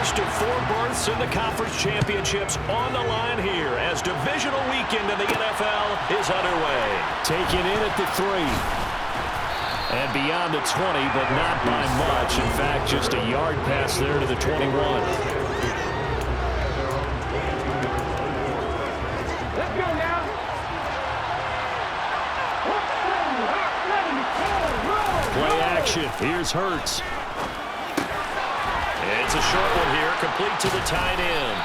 first of 4 berths in the conference championships on the line here as divisional weekend in the NFL is underway. Taken in at the 3. And beyond the 20, but not by much. In fact, just a yard pass there to the 21. Let's go now. Play action. Here's Hurts. It's a short one here, complete to the tight end.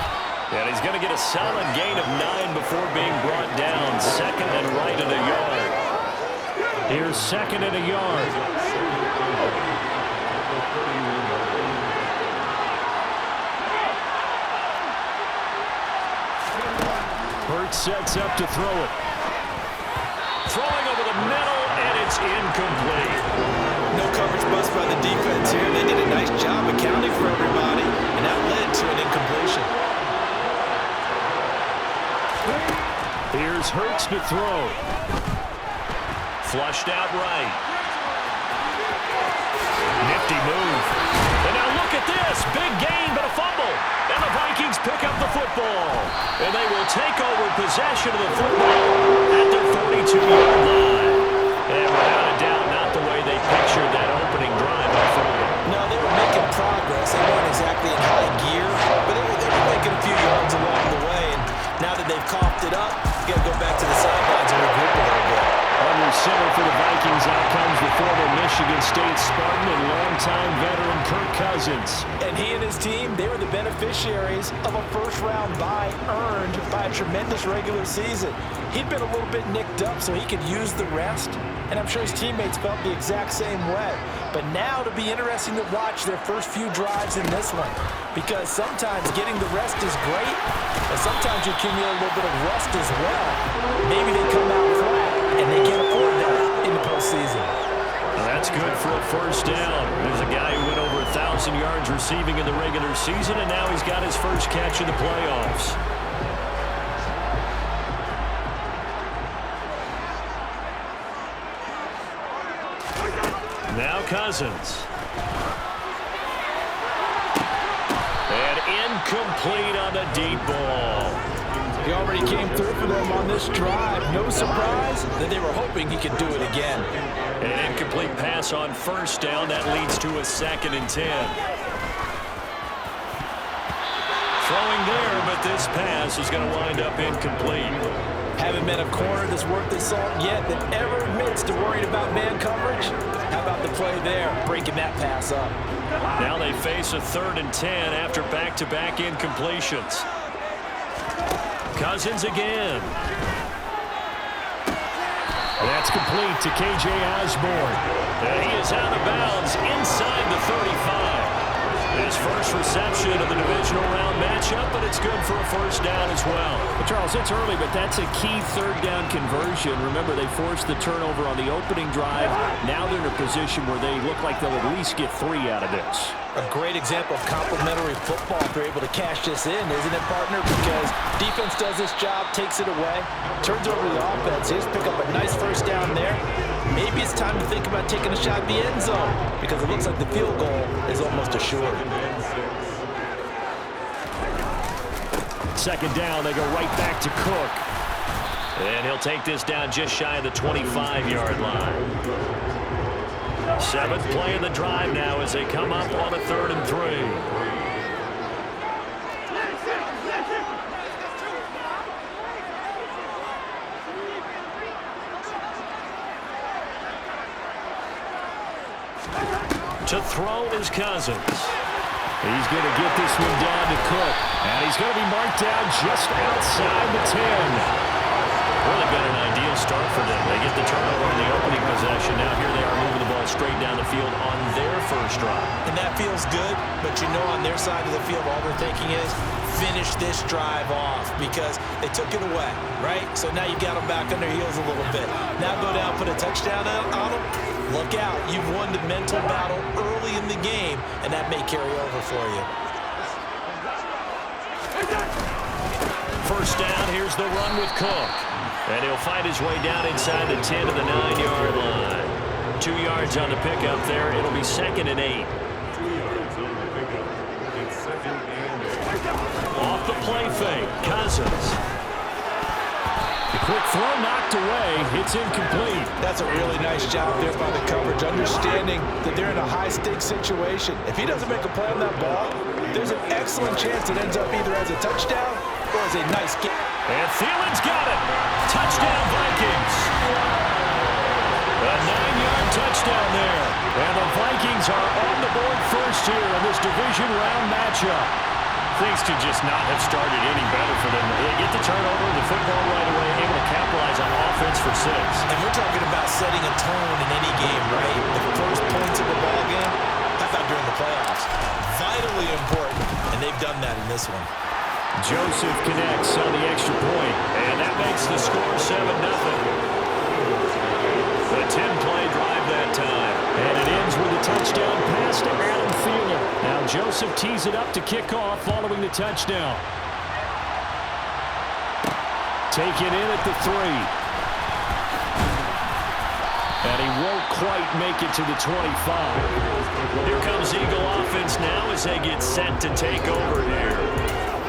And he's going to get a solid gain of 9 before being brought down. Second and right and a yard. Here's second and a yard. Hurts sets up to throw it. Throwing over the middle, and it's incomplete. No coverage bust by the defense here. They did a nice job accounting for everybody, and that led to an incompletion. Here's Hurts to throw. Flushed out right. Nifty move. And now look at this. Big gain, but a fumble. And the Vikings pick up the football. And they will take over possession of the football at their 42-yard line. And without a doubt, not the way they pictured that opening drive unfolding. No, they were making progress. They weren't exactly in high gear, but they were making a few yards along the way. And now that they've coughed it up, you got to go back to the sidelines and regroup a little bit. Under center for the Vikings, out comes the former Michigan State Spartan and longtime veteran Kirk Cousins. And he and his team, they were the beneficiaries of a first-round bye earned by a tremendous regular season. He'd been a little bit nicked up so he could use the rest, and I'm sure his teammates felt the exact same way. But now it'll be interesting to watch their first few drives in this one, because sometimes getting the rest is great, and sometimes you accumulate a little bit of rust as well. Maybe they come out flat, and they can't afford that in the postseason. That's good for a first down. There's a guy who went over 1,000 yards receiving in the regular season, and now he's got his first catch in the playoffs. Now Cousins. And incomplete on the deep ball. He already came through for them on this drive. No surprise that they were hoping he could do it again. An incomplete pass on first down. That leads to a 2nd and 10. Throwing there, but this pass is going to wind up incomplete. Haven't met a corner that's worth the salt yet that ever admits to worrying about man coverage. How about the play there, breaking that pass up? Now they face a 3rd and 10 after back-to-back incompletions. Cousins again. That's complete to K.J. Osborne. And he is out of bounds inside the 35. His first reception of the divisional round matchup, but it's good for a first down as well. But Charles, it's early, but that's a key 3rd down conversion. Remember, they forced the turnover on the opening drive. Now they're in a position where they look like they'll at least get 3 out of this. A great example of complementary football if they're able to cash this in, isn't it, partner? Because defense does this job, takes it away, turns over the offense. Here's pick up a nice first down there. Maybe it's time to think about taking a shot at the end zone because it looks like the field goal is almost assured. 2nd down, they go right back to Cook. And he'll take this down just shy of the 25-yard line. 7th play of the drive now as they come up on a 3rd and 3. To throw is Cousins. He's going to get this one down to Cook. And he's going to be marked down just outside the 10. Really been an ideal start for them. They get the turnover in the opening possession. Now here they are moving the ball straight down the field on their first drive. And that feels good, but you know on their side of the field all they're thinking is finish this drive off because they took it away, right? So now you got them back on their heels a little bit. Now go down, put a touchdown on them. Look out. You've won the mental battle early in the game, and that may carry over for you. First down, here's the run with Cook. And he'll find his way down inside the 10 to the 9-yard line. 2 yards on the pickup there. It'll be 2nd and 8. Off the play fake, Cousins. The quick throw knocked away. It's incomplete. That's a really nice job there by the coverage, understanding that they're in a high-stakes situation. If he doesn't make a play on that ball, there's an excellent chance it ends up either as a touchdown or as a nice game. And Thielen's got it. Touchdown, Vikings. A 9-yard touchdown there. And the Vikings are on the board first here in this division round matchup. Things could just not have started any better for them. They get the turnover, the football right away, able to capitalize on offense for 6. And we're talking about setting a tone in any game, right? The first points of the ball game, how about during the playoffs? Vitally important, and they've done that in this one. Joseph connects on the extra point. And that makes the score 7-0. A 10-play drive that time. And it ends with a touchdown pass to Adam Thielen. Now Joseph tees it up to kick off following the touchdown. Taken in at the 3. And he won't quite make it to the 25. Here comes Eagle offense now as they get set to take over here.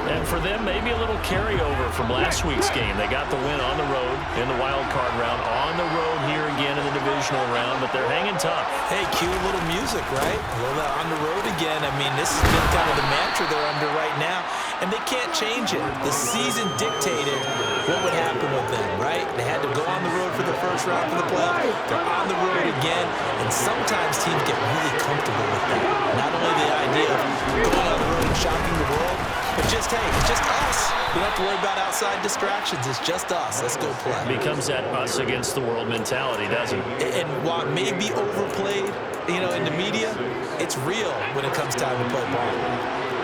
And for them, maybe a little carryover from last week's game. They got the win on the road in the wild card round, on the road here again in the divisional round, but they're hanging tough. Hey, cue a little music, right? A little on the road again. I mean, this has been kind of the mantra they're under right now, and they can't change it. The season dictated what would happen with them, right? They had to go on the road for the first round for the playoff. They're on the road again, and sometimes teams get really comfortable with that. Not only the idea of going on the road and shocking the world, but just, hey, it's just us. We don't have to worry about outside distractions. It's just us. Let's go play. Becomes that us against the world mentality, doesn't it? And while it may be overplayed, you know, in the media, it's real when it comes time to play ball.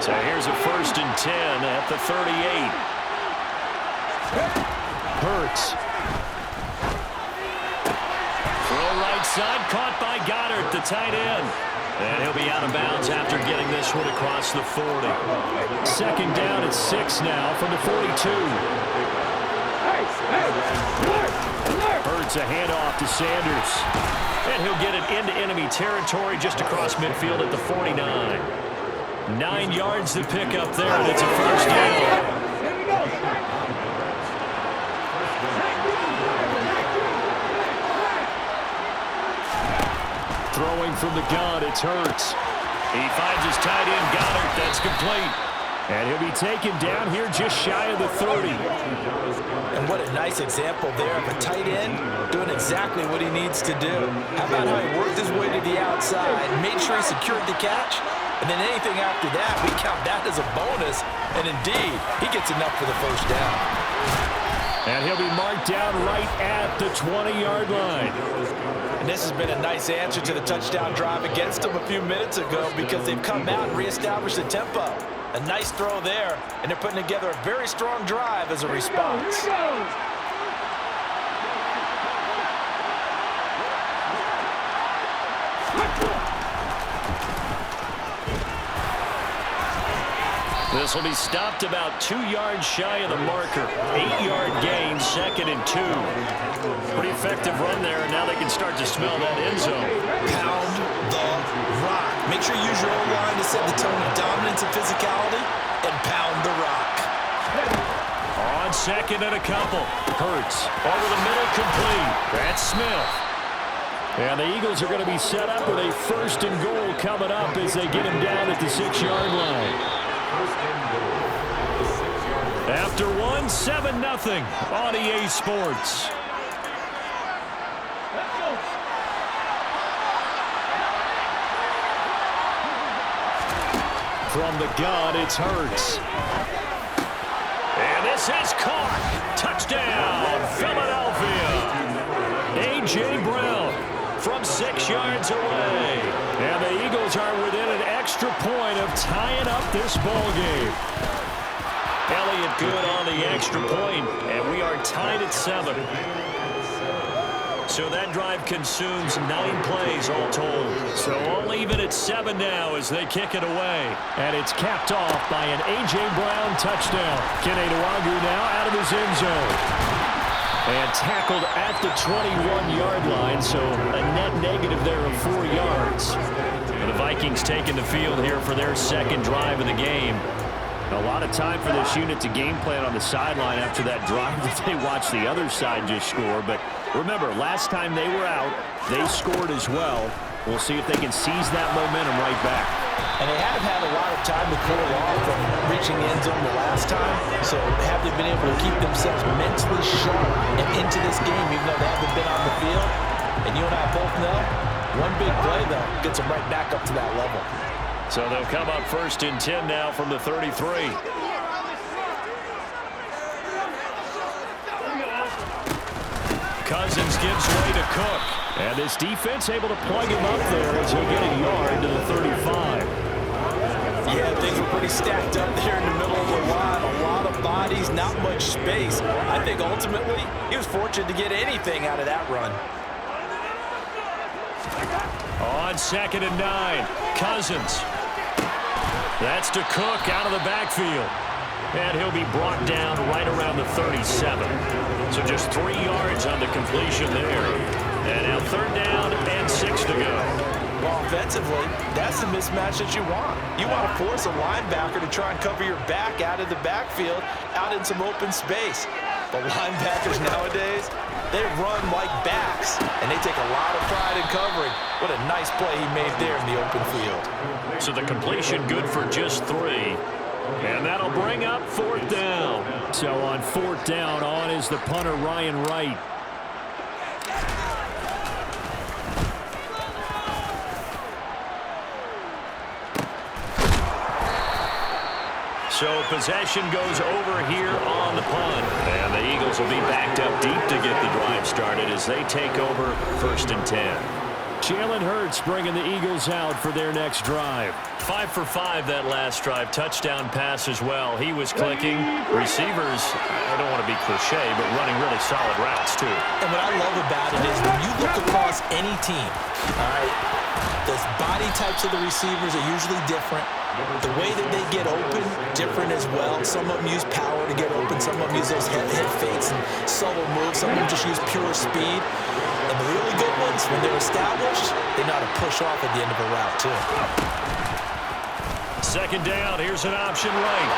So here's a 1st and 10 at the 38. Hurts. Throw right side, caught by Goddard, the tight end. And he'll be out of bounds after getting this one across the 40. 2nd down at 6 now from the 42. Hurts a handoff to Sanders. And he'll get it into enemy territory just across midfield at the 49. 9 yards to pick up there, and it's a 1st down. Throwing from the gun, it's Hurts. He finds his tight end, Goddard. That's complete. And he'll be taken down here just shy of the 30. And what a nice example there of a tight end doing exactly what he needs to do. How about how he worked his way to the outside, made sure he secured the catch, and then anything after that, we count that as a bonus. And indeed, he gets enough for the 1st down. And he'll be marked down right at the 20-yard line. And this has been a nice answer to the touchdown drive against them a few minutes ago because they've come out and reestablished the tempo. A nice throw there, and they're putting together a very strong drive as a response. This will be stopped about 2 yards shy of the marker. 8-yard gain, 2nd and 2. Pretty effective run there, and now they can start to smell that end zone. Pound the rock. Make sure you use your own line to set the tone of dominance and physicality, and pound the rock. On 2nd and a couple. Hurts over the middle, complete. That's Smith. And the Eagles are going to be set up with a 1st and goal coming up as they get him down at the 6-yard line. After 1, 7-0 on EA Sports. From the gun, it's Hurts. And this is caught. Touchdown, Philadelphia. A.J. Brown from 6 yards away. And the Eagles are within an extra point of tying up this ball game. Elliott good on the extra point, and we are tied at 7. So that drive consumes 9 plays all told. So all even at 7 now as they kick it away. And it's capped off by an A.J. Brown touchdown. Kene Nwangwu now out of his end zone. And tackled at the 21-yard line, so a net negative there of 4 yards. The Vikings taking the field here for their second drive of the game. A lot of time for this unit to game plan on the sideline after that drive that they watched the other side just score. But remember, last time they were out, they scored as well. We'll see if they can seize that momentum right back. And they have had a lot of time to cool off from reaching the end zone the last time. So have they been able to keep themselves mentally sharp and into this game, even though they haven't been on the field? And you and I both know, one big play, though, gets them right back up to that level. So they'll come up 1st and 10 now from the 33. Cousins gives way to Cook. And this defense able to plug him up there as he'll get a yard to the 35. Yeah, things were pretty stacked up there in the middle of the line. A lot of bodies, not much space. I think ultimately he was fortunate to get anything out of that run. On 2nd and 9, Cousins. That's to Cook out of the backfield. And he'll be brought down right around the 37. So just 3 yards on the completion there. And now 3rd down and 6 to go. Well, offensively, that's the mismatch that you want. You want to force a linebacker to try and cover your back out of the backfield, out in some open space. But linebackers nowadays, they run like backs, and they take a lot of pride in covering. What a nice play he made there in the open field. So the completion good for just 3. And that'll bring up 4th down. So on 4th down, on is the punter, Ryan Wright. So possession goes over here on the punt. And the Eagles will be backed up deep to get the drive started as they take over 1st and 10. Jalen Hurts bringing the Eagles out for their next drive. 5 for 5 that last drive. Touchdown pass as well. He was clicking. Receivers, I don't want to be cliche, but running really solid routes too. And what I love about it is when you look across any team, all right, the body types of the receivers are usually different. The way that they get open, different as well. Some of them use power to get open. Some of them use those head fakes and subtle moves. Some of them just use pure speed. And the really good ones, when they're established, they know how to push off at the end of a route, too. 2nd down. Here's an option right.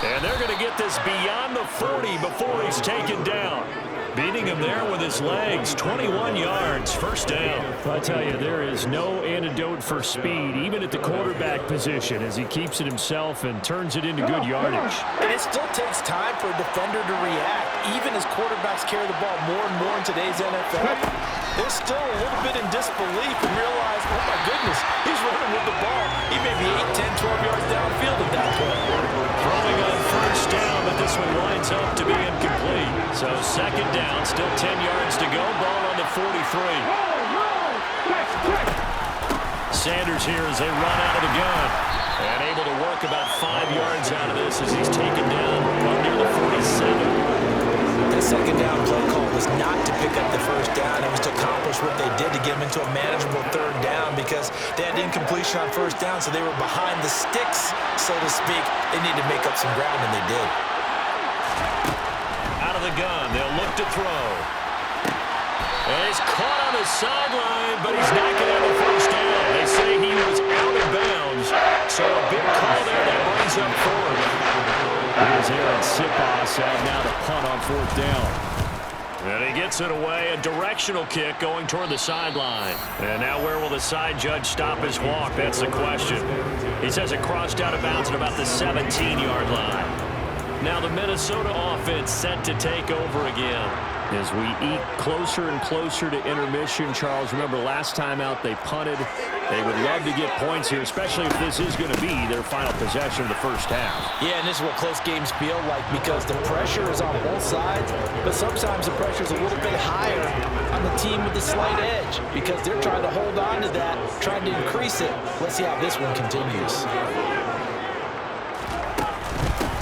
And they're going to get this beyond the 40 before he's taken down. Beating him there with his legs. 21 yards. 1st down. I tell you, there is no antidote for speed, even at the quarterback position, as he keeps it himself and turns it into good yardage. And it still takes time for a defender to react. Even as quarterbacks carry the ball more and more in today's NFL, they're still a little bit in disbelief and realize, oh my goodness, he's running with the ball. He may be 8, 10, 12 yards downfield at that point. Throwing on 1st down, but this one winds up to be incomplete. So 2nd down, still 10 yards to go. Ball on the 43. Sanders here as they run out of the gun. And able to work about 5 yards out of this as he's taken down near the 47. That 2nd down play call was not to pick up the 1st down. It was to accomplish what they did to get them into a manageable 3rd down because they had incompletion on 1st down, so they were behind the sticks, so to speak. They needed to make up some ground, and they did. Out of the gun, they'll look to throw. And he's caught on the sideline, but he's not going to have a 1st down. They say he was out of bounds, so a big call there that brings up 4th. Here's Aaron Siposs out now to punt on 4th down. And he gets it away, a directional kick going toward the sideline. And now where will the side judge stop his walk? That's the question. He says it crossed out of bounds at about the 17-yard line. Now the Minnesota offense set to take over again. As we eat closer and closer to intermission, Charles, remember last time out they punted. They would love to get points here, especially if this is going to be their final possession of the 1st half. Yeah, and this is what close games feel like because the pressure is on both sides, but sometimes the pressure is a little bit higher on the team with the slight edge because they're trying to hold on to that, trying to increase it. Let's see how this one continues.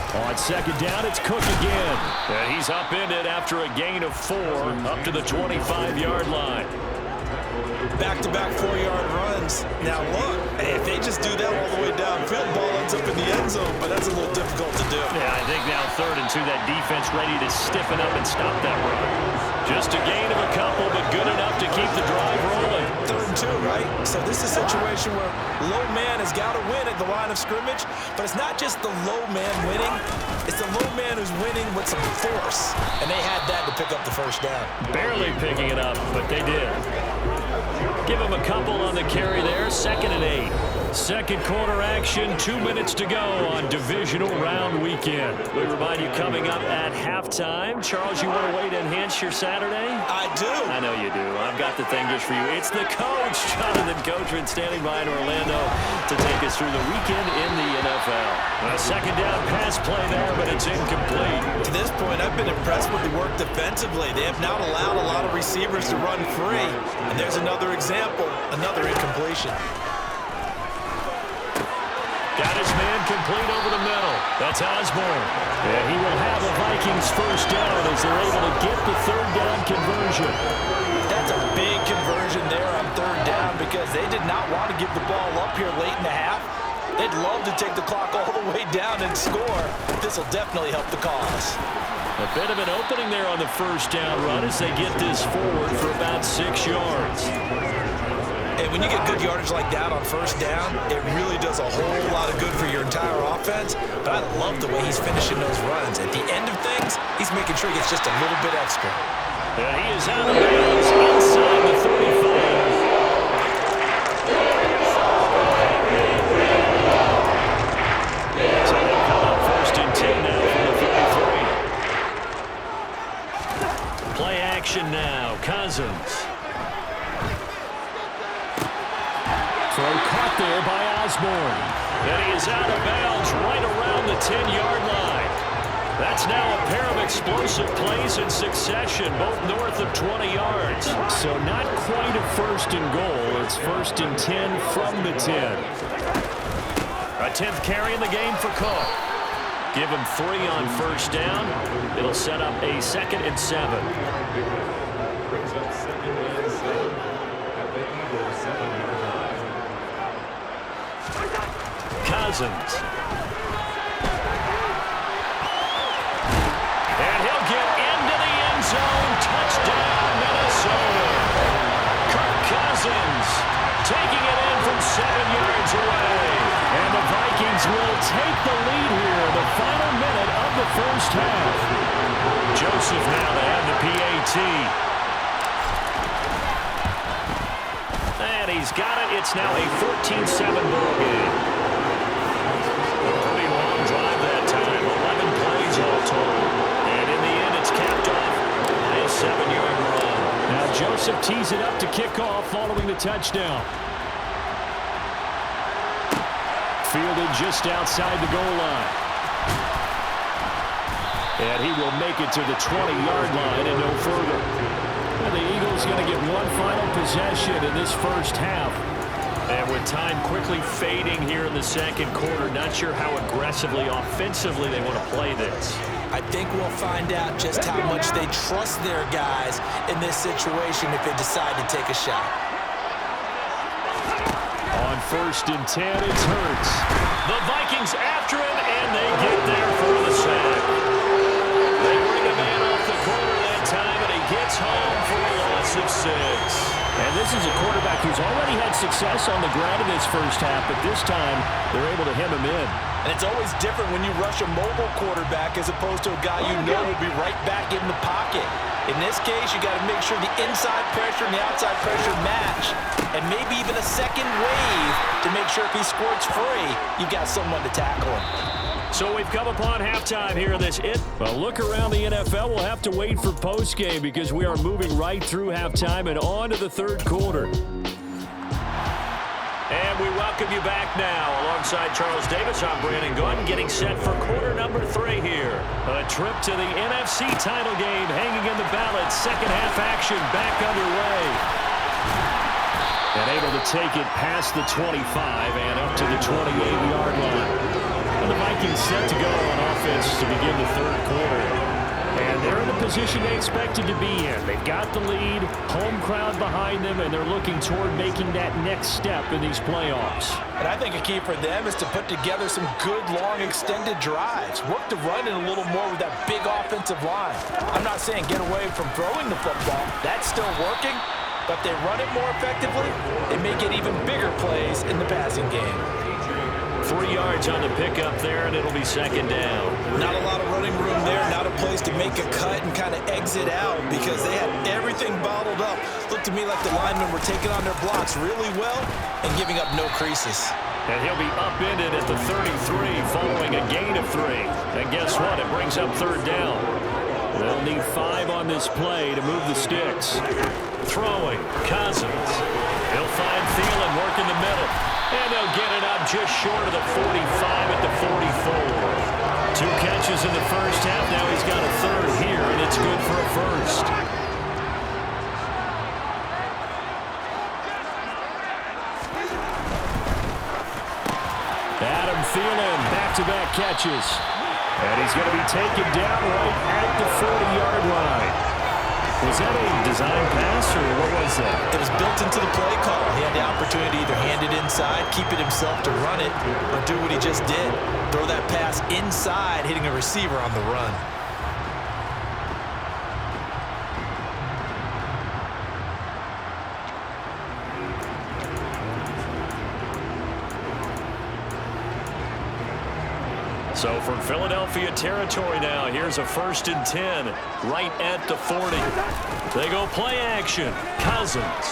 On 2nd down, it's Cook again. And he's upended after a gain of 4 up to the 25-yard line. Back-to-back 4-yard runs. Now look, if they just do that all the way downfield, ball ends up in the end zone, but that's a little difficult to do. Yeah, I think now 3rd and 2, that defense ready to stiffen up and stop that run. Just a gain of a couple, but good enough to keep the drive rolling. 3rd and 2, right? So this is a situation where low man has got to win at the line of scrimmage, but it's not just the low man winning. It's the low man who's winning with some force, and they had that to pick up the first down. Barely picking it up, but they did. Give him a couple on the carry there. 2nd and 8. Second quarter action, 2 minutes to go on divisional round weekend. We remind you coming up at halftime. Charles, you want a way to enhance your Saturday? I do. I know you do. I've got the thing just for you. It's the coach, Jonathan Coachman, standing by in Orlando to take us through the weekend in the NFL. A 2nd down pass play there, but it's incomplete. To this point, I've been impressed with the work defensively. They have not allowed a lot of receivers to run free. And there's another example, another incompletion. Got his man complete over the middle. That's Osborne. And he will have a Vikings first down as they're able to get the 3rd down conversion. That's a big conversion there on 3rd down because they did not want to give the ball up here late in the half. They'd love to take the clock all the way down and score. This will definitely help the cause. A bit of an opening there on the first down run as they get this forward for about 6 yards. And when you get good yardage like that on first down, it really does a whole lot of good for your entire offense. But I love the way he's finishing those runs. At the end of things, he's making sure he gets just a little bit extra. He is out of bounds inside the 35. So they come up 1st and 10 now from the 33. Play action now. Cousins. Throw caught there by Osborne. And he is out of bounds right around the 10-yard line. That's now a pair of explosive plays in succession, both north of 20 yards. So not quite a 1st and goal. It's 1st and 10 from the 10. A 10th carry in the game for Cook. Give him 3 on first down. It'll set up a 2nd and 7. Cousins. And he'll get into the end zone. Touchdown, Minnesota. Kirk Cousins taking it in from 7 yards away. And the Vikings will take the lead here in the final minute of the first half. Joseph now to have the PAT. And he's got it. It's now a 14-7 ball game. Pretty long drive that time. 11 plays all total. And in the end, it's capped off by a 7-yard run. Now Joseph tees it up to kick off following the touchdown. Fielded just outside the goal line. And he will make it to the 20-yard line and no further. And the Eagles going to get one final possession in this first half. And with time quickly fading here in the second quarter, not sure how aggressively, offensively they want to play this. I think we'll find out just how much they trust their guys in this situation if they decide to take a shot. On 1st and 10, it's Hurts. The Vikings after him, and they get there for the sack. They bring a man off the corner that time, and he gets home for a loss of 6. And this is a quarterback who's already had success on the ground in this first half, but this time they're able to hem him in. And it's always different when you rush a mobile quarterback as opposed to a guy you know will be right back in the pocket. In this case, you got to make sure the inside pressure and the outside pressure match, and maybe even a second wave to make sure if he squirts free, you've got someone to tackle him. So we've come upon halftime here in this Well, look around the NFL. We'll have to wait for postgame because we are moving right through halftime and on to the third quarter. And we welcome you back now. Alongside Charles Davis, I'm Brandon Gunn, getting set for quarter number 3 here. A trip to the NFC title game hanging in the balance. Second half action back underway. And able to take it past the 25 and up to the 28-yard line. And the Vikings set to go on offense to begin the third quarter. And they're in the position they expected to be in. They've got the lead, home crowd behind them, and they're looking toward making that next step in these playoffs. And I think a key for them is to put together some good, long, extended drives. Work to run it a little more with that big offensive line. I'm not saying get away from throwing the football. That's still working. but they run it more effectively, they may get even bigger plays in the passing game. 3 yards on the pickup there, and it'll be second down. Not a lot of running room there, not a place to make a cut and kind of exit out because they had everything bottled up. Looked to me like the linemen were taking on their blocks really well and giving up no creases. And he'll be upended at the 33 following a gain of 3. And guess what? It brings up third down. They'll need 5 on this play to move the sticks. Throwing, Cousins. He'll find Thielen working the middle. And they'll get it up just short of the 45 at the 44. 2 catches in the first half. Now he's got a third here, and it's good for a first. Adam Thielen, back-to-back catches. And he's going to be taken down right at the 40-yard line. Was that a design pass, or what was that? It was built into the play call. He had the opportunity to either hand it inside, keep it himself to run it, or do what he just did. Throw that pass inside, hitting a receiver on the run. So from Philadelphia territory now, here's a 1st and 10 right at the 40. They go play action. Cousins.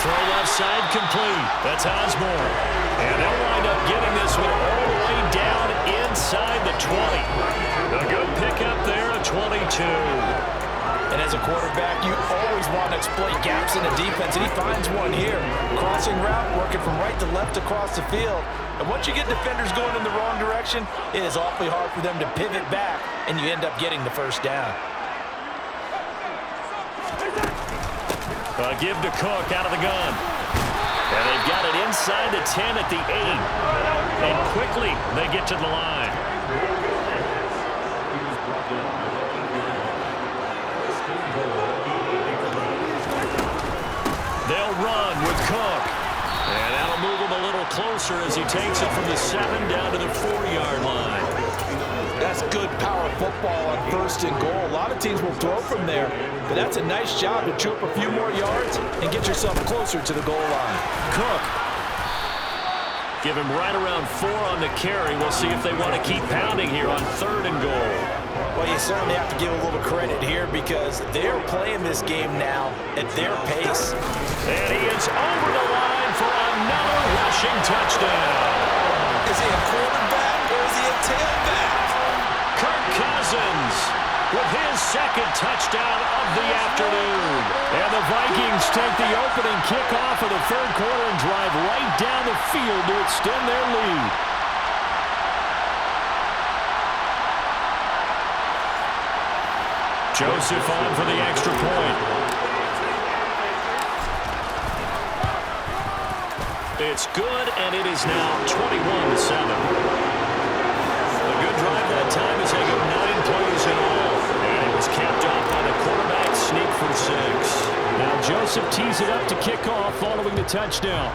Throw left side complete. That's Osborne. And they'll wind up getting this one all the way down inside the 20. A good pickup there, a 22. And as a quarterback, you always want to exploit gaps in the defense, and he finds one here. Crossing route, working from right to left across the field. And once you get defenders going in the wrong direction, it is awfully hard for them to pivot back, and you end up getting the first down. Give to Cook out of the gun. And they've got it inside the 10 at the 8. And quickly, they get to the line. They'll run with Cook. And that'll move him a little closer as he takes it from the 7 down to the 4-yard line. That's good power football on 1st and goal. A lot of teams will throw from there, but that's a nice job to chew up a few more yards and get yourself closer to the goal line. Cook. Give him right around 4 on the carry. We'll see if they want to keep pounding here on 3rd and goal. Well, you certainly have to give a little credit here because they're playing this game now at their pace. And he is over the line for another rushing touchdown. Is he a quarterback or is he a tailback? Kirk Cousins with his 2nd touchdown of the afternoon. And the Vikings take the opening kickoff of the 3rd quarter and drive right down the field to extend their lead. Joseph on for the extra point. It's good, and it is now 21-7. A good drive that time as they go 9 plays in all. And it was capped off by the quarterback sneak for 6. Now Joseph tees it up to kick off following the touchdown.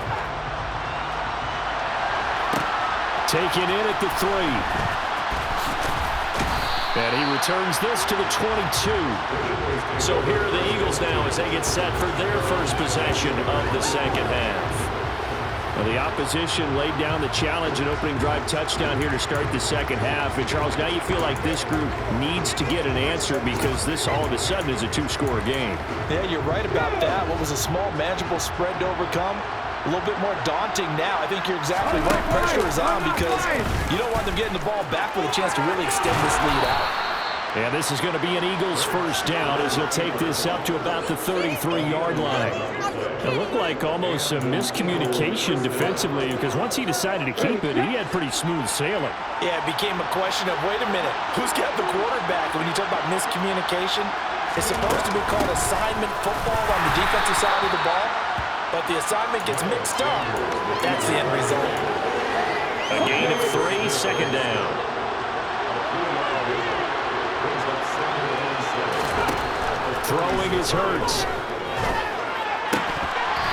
Taken in at the 3. And he returns this to the 22. So here are the Eagles now as they get set for their first possession of the second half. Well, the opposition laid down the challenge and opening drive touchdown here to start the second half. And, Charles, now you feel like this group needs to get an answer because this all of a sudden is a 2-score game. Yeah, you're right about that. What was a small, manageable spread to overcome? A little bit more daunting now. I think you're exactly right. Pressure is on because you don't want them getting the ball back with a chance to really extend this lead out. And this is going to be an Eagles first down as he'll take this up to about the 33-yard line. It looked like almost a miscommunication defensively because once he decided to keep it, he had pretty smooth sailing. Yeah, it became a question of, wait a minute, who's got the quarterback? When you talk about miscommunication, it's supposed to be called assignment football on the defensive side of the ball. But the assignment gets mixed up. That's the end result. A gain of 3, second down. Throwing is Hurts.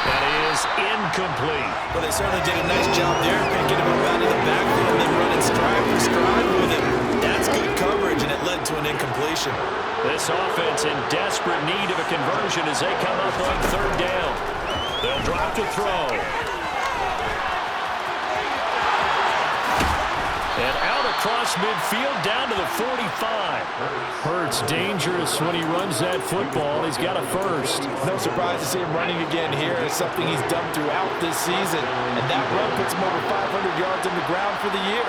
That is pass incomplete. Well, they certainly did a nice job there, picking him up out of the backfield and then running stride for stride with him. That's good coverage, and it led to an incompletion. This offense in desperate need of a conversion as they come up on third down. They'll drop to throw. And out across midfield down to the 45. Hurts dangerous when he runs that football. He's got a first. No surprise to see him running again here. It's something he's done throughout this season. And that run puts him over 500 yards on the ground for the year.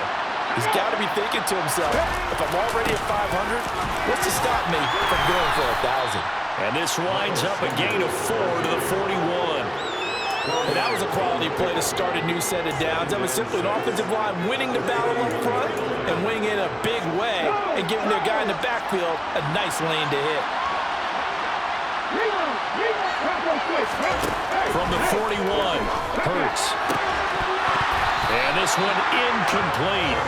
He's got to be thinking to himself, if I'm already at 500, what's to stop me from going for 1,000? And this winds up a gain of 4 to the 41. And that was a quality play to start a new set of downs. That was simply an offensive line winning the battle up front and winning in a big way and giving their guy in the backfield a nice lane to hit. From the 41, Hurts. And this one incomplete.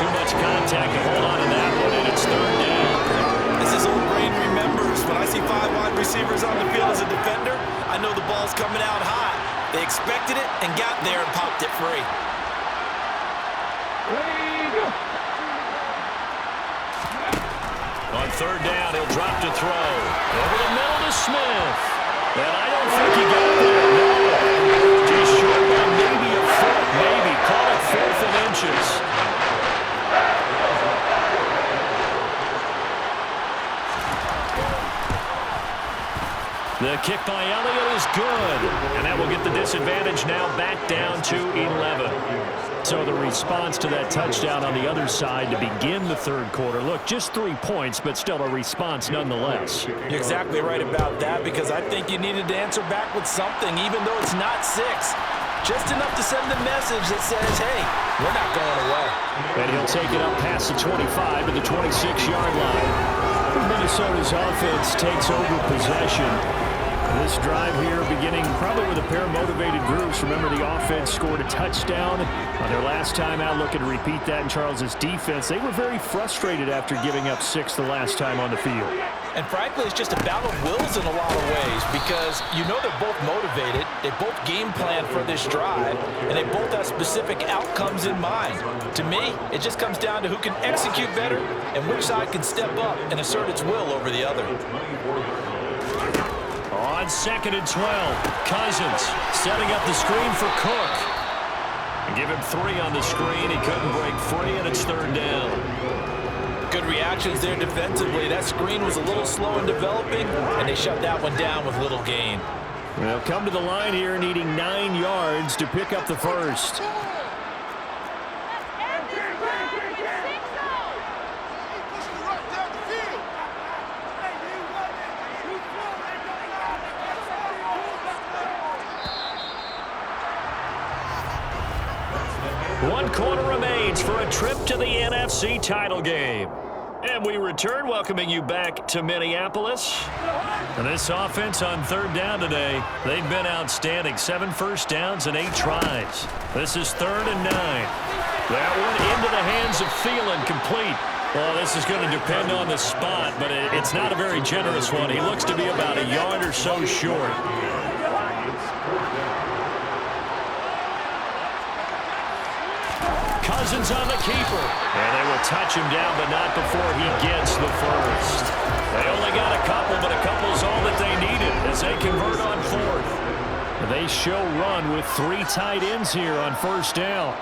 Too much contact to hold on to that one, and it's third down. As his old brain remembers, when I see 5 wide receivers on the field as a defender, I know the ball's coming out high. They expected it and got there and popped it free. On third down, he'll drop to throw. Over the middle to Smith. And I don't think he got there. No. Just short by maybe a foot, maybe. Call it 4th and inches. The kick by Elliott is good. And that will get the disadvantage now back down to 11. So the response to that touchdown on the other side to begin the third quarter. Look, just 3 points, but still a response nonetheless. You're exactly right about that, because I think you needed to answer back with something, even though it's not 6. Just enough to send the message that says, hey, we're not going away. And he'll take it up past the 25 to the 26-yard line. Minnesota's offense takes over possession. This drive here beginning probably with a pair of motivated groups. Remember, the offense scored a touchdown on their last time out. Looking to repeat that in Charles's defense. They were very frustrated after giving up 6 the last time on the field. And frankly, it's just a battle of wills in a lot of ways, because you know they're both motivated, they both game plan for this drive, and they both have specific outcomes in mind. To me, it just comes down to who can execute better and which side can step up and assert its will over the other. On 2nd and 12, Cousins setting up the screen for Cook. Give him 3 on the screen. He couldn't break free, and it's third down. Good reactions there defensively. That screen was a little slow in developing, and they shut that one down with little gain. They'll come to the line here needing 9 yards to pick up the first. One quarter remains for a trip to the NFC title game. And we return, welcoming you back to Minneapolis. And this offense on third down today, they've been outstanding. 7 first downs and 8 tries. This is 3rd and 9. That one into the hands of Thielen, complete. Well, this is going to depend on the spot, but it's not a very generous one. He looks to be about a yard or so short. Cousins on the keeper. And they will touch him down, but not before he gets the first. They only got a couple, but a couple's all that they needed as they convert on 4th. They show run with 3 tight ends here on first down.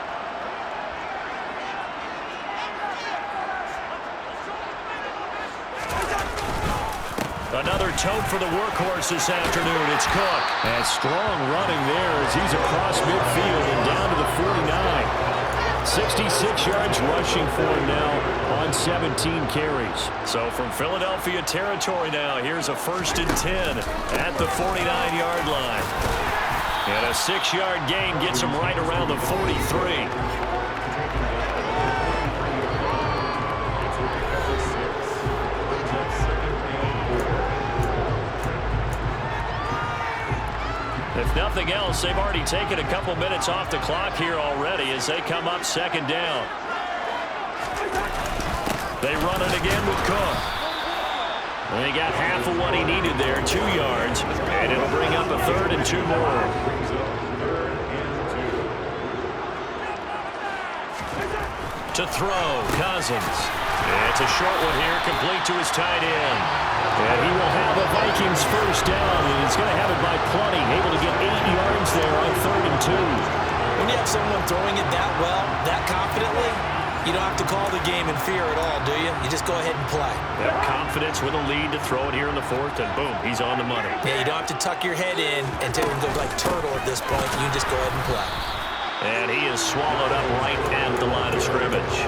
Another tote for the workhorse this afternoon. It's Cook. And strong running there as he's across midfield and down to the 49. 66 yards rushing for him now on 17 carries. So from Philadelphia territory now, here's a 1st and 10 at the 49-yard line. And a 6-yard gain gets him right around the 43. If nothing else, they've already taken a couple minutes off the clock here already as they come up 2nd down. They run it again with Cook. And he got half of what he needed there, 2 yards, and it'll bring up a 3rd and 2 more. To throw, Cousins. It's a short one here, complete to his tight end. And he will have a Vikings first down, and he's going to have it by plenty. Able to get 8 yards there on 3rd and 2. When you have someone throwing it that well, that confidently, you don't have to call the game in fear at all, do you? You just go ahead and play. That confidence with a lead to throw it here in the 4th, and boom, he's on the money. Yeah, you don't have to tuck your head in and go like turtle at this point. You just go ahead and play. And he is swallowed up right at the line of scrimmage.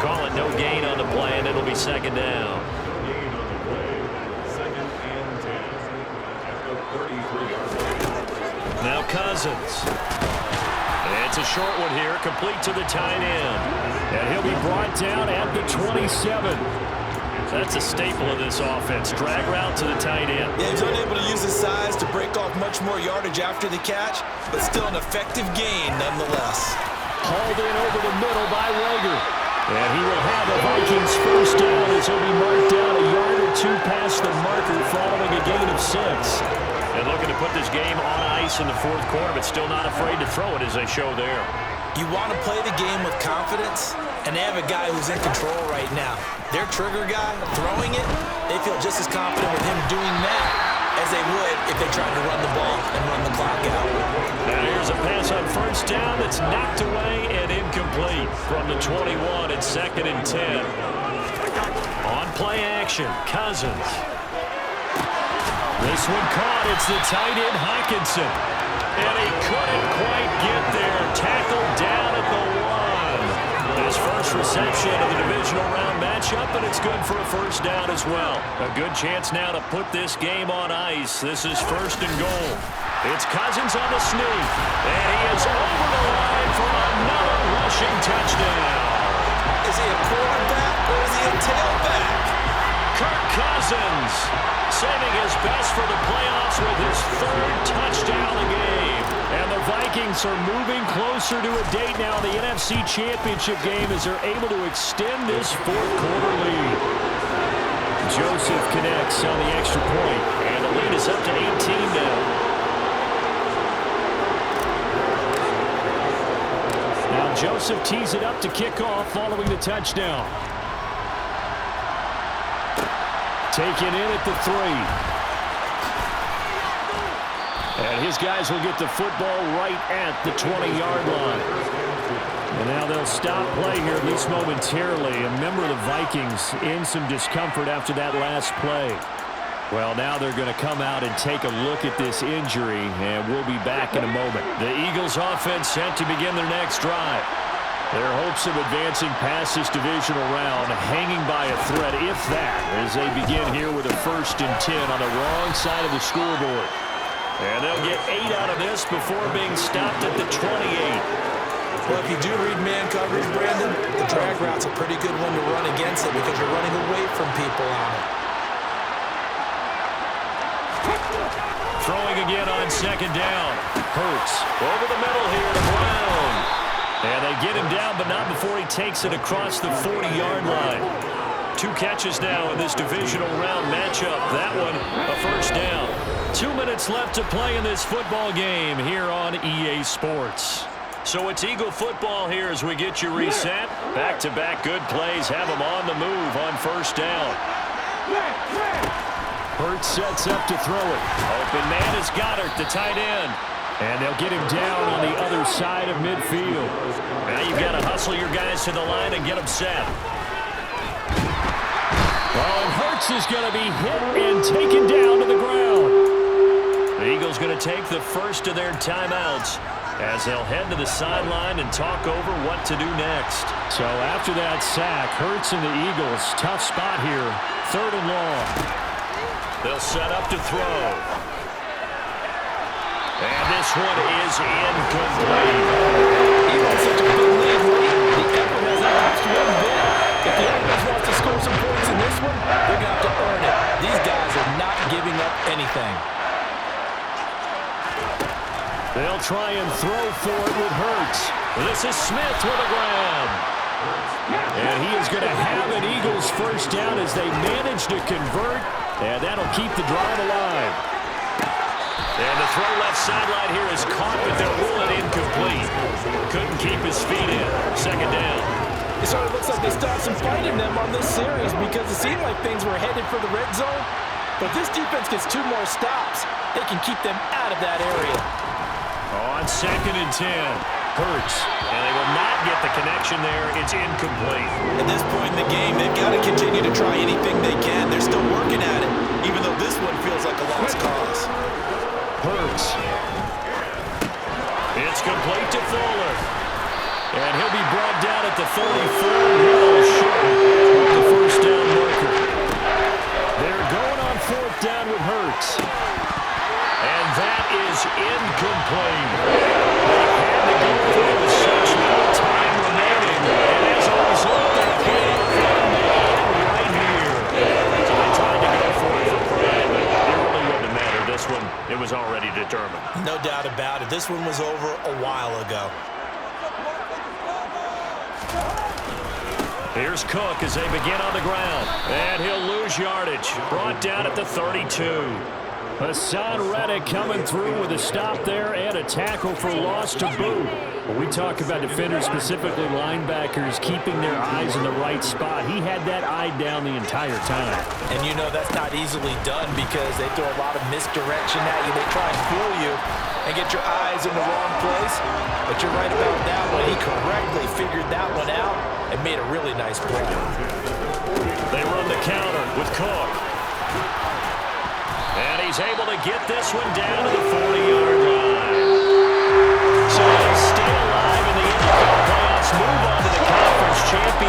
Call it no gain on the play, and it'll be 2nd down. Now Cousins. It's a short one here, complete to the tight end. And he'll be brought down at the 27. That's a staple of this offense. Drag route to the tight end. Yeah, he's unable to use his size to break off much more yardage after the catch, but still an effective gain nonetheless. Hauled in over the middle by Rager. And he will have a Vikings first down as he'll be marked down a yard or 2 past the marker following a gain of 6. And looking to put this game on ice in the 4th quarter, but still not afraid to throw it as they show there. You want to play the game with confidence, and they have a guy who's in control right now. Their trigger guy, throwing it, they feel just as confident with him doing that as they would if they tried to run the ball and run the clock out. Now here's a pass on first down that's knocked away and incomplete from the 21 at 2nd and 10. On play action, Cousins. This one caught. It's the tight end, Hockenson. And he couldn't quite get there. Tackled down at the 1. His first reception of the divisional round matchup, and it's good for a first down as well. A good chance now to put this game on ice. This is 1st and goal. It's Cousins on the sneak. And he is over the line for another rushing touchdown. Is he a quarterback or is he a tailback? Kirk Cousins saving his best for the playoffs with his 3rd touchdown of the game. And the Vikings are moving closer to a date now in the NFC Championship game as they're able to extend this 4th quarter lead. Joseph connects on the extra point, and the lead is up to 18 now. Now Joseph tees it up to kick off following the touchdown. Taken in at the 3. And his guys will get the football right at the 20-yard line. And now they'll stop play here, at least momentarily. A member of the Vikings in some discomfort after that last play. Well, now they're going to come out and take a look at this injury, and we'll be back in a moment. The Eagles offense set to begin their next drive. Their hopes of advancing past this divisional round hanging by a thread, if that, as they begin here with a 1st and 10 on the wrong side of the scoreboard. And they'll get 8 out of this before being stopped at the 28. Well, if you do read man coverage, Brandon, the drag route's a pretty good one to run against it because you're running away from people on it. Throwing again on 2nd down. Hurts over the middle here to Brown. And they get him down, but not before he takes it across the 40-yard line. 2 catches now in this divisional round matchup. That one, a first down. 2 minutes left to play in this football game here on EA Sports. So it's Eagle football here as we get you reset. Back-to-back good plays have them on the move on first down. Hurts sets up to throw it. Open man is Goddard, the tight end. And they'll get him down on the other side of midfield. Now you've got to hustle your guys to the line and get them set. Well, and Hurts is going to be hit and taken down to the ground. The Eagles going to take the first of their timeouts as they'll head to the sideline and talk over what to do next. So after that sack, Hurts and the Eagles, tough spot here, 3rd and long. They'll set up to throw. And this one is incomplete. Even on such a big lead, the effort has elapsed one bit. If the offense wants to score some points in this one, they're going to have to earn it. These guys are not giving up anything. They'll try and throw for it with Hurts. This is Smith with a grab. And he is going to have an Eagles first down as they manage to convert, and that'll keep the drive alive. And the throw left sideline here is caught, but they'll rule it incomplete. Couldn't keep his feet in. 2nd down. looks like they still have some fight in them on this series because it seemed like things were headed for the red zone. But if this defense gets 2 more stops, they can keep them out of that area. On 2nd and 10, Hurts. And they will not get the connection there. It's incomplete. At this point in the game, they've got to continue to try anything they can. They're still working at it, even though this one feels like a lost cause. Hurts. It's complete to Fuller. And he'll be brought down at the 34. Well short with the first down marker. They're going on 4th down with Hurts. And that is incomplete. They had to go for it with such little time remaining. And as a result, they paid off one man right here. So they tried to go for it for pride, but it really wouldn't have mattered. This one, it was already determined. No doubt about it. This one was over a while ago. Here's Cook as they begin on the ground. And he'll lose yardage. Brought down at the 32. Hassan Reddick coming through with a stop there and a tackle for loss to boot. When we talk about defenders, specifically linebackers, keeping their eyes in the right spot, he had that eye down the entire time. And you know that's not easily done because they throw a lot of misdirection at you. They try and fool you and get your eyes in the wrong place. But you're right about that one. He correctly figured that one out and made a really nice play. They run the counter with Cook. And he's able to get this one down to the 40-yard line. So they stay alive in the NFL playoffs, move on to the conference championship.